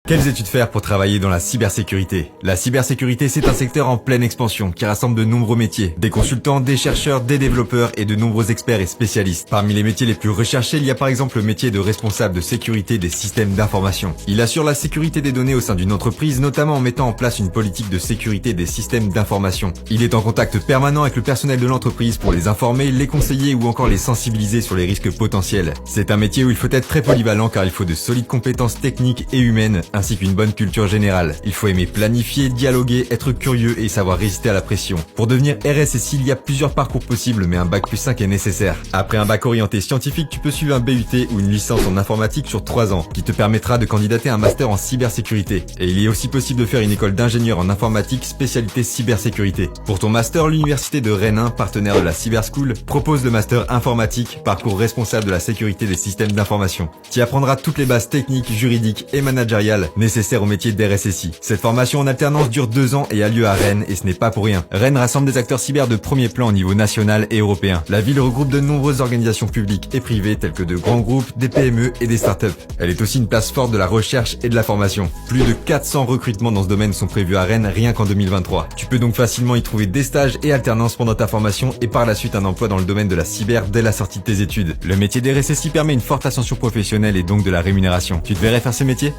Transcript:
Quelles études faire pour travailler dans la cybersécurité? La cybersécurité, c'est un secteur en pleine expansion qui rassemble de nombreux métiers. Des consultants, des chercheurs, des développeurs et de nombreux experts et spécialistes. Parmi les métiers les plus recherchés, il y a par exemple le métier de responsable de sécurité des systèmes d'information. Il assure la sécurité des données au sein d'une entreprise, notamment en mettant en place une politique de sécurité des systèmes d'information. Il est en contact permanent avec le personnel de l'entreprise pour les informer, les conseiller ou encore les sensibiliser sur les risques potentiels. C'est un métier où il faut être très polyvalent car il faut de solides compétences techniques et humaines, ainsi qu'une bonne culture générale. Il faut aimer planifier, dialoguer, être curieux et savoir résister à la pression. Pour devenir RSSI, il y a plusieurs parcours possibles, mais un bac+5 est nécessaire. Après un bac orienté scientifique, tu peux suivre un BUT ou une licence en informatique sur 3 ans, qui te permettra de candidater à un master en cybersécurité. Et il est aussi possible de faire une école d'ingénieur en informatique spécialité cybersécurité. Pour ton master, l'université de Rennes 1, partenaire de la Cyber School, propose le master informatique, parcours responsable de la sécurité des systèmes d'information. Tu y apprendras toutes les bases techniques, juridiques et managériales nécessaire au métier d'RSSI. Cette formation en alternance dure 2 ans et a lieu à Rennes, et ce n'est pas pour rien. Rennes rassemble des acteurs cyber de premier plan au niveau national et européen. La ville regroupe de nombreuses organisations publiques et privées telles que de grands groupes, des PME et des startups. Elle est aussi une place forte de la recherche et de la formation. Plus de 400 recrutements dans ce domaine sont prévus à Rennes rien qu'en 2023. Tu peux donc facilement y trouver des stages et alternances pendant ta formation et par la suite un emploi dans le domaine de la cyber dès la sortie de tes études. Le métier d'RSSI permet une forte ascension professionnelle et donc de la rémunération. Tu te verrais faire ce métier ?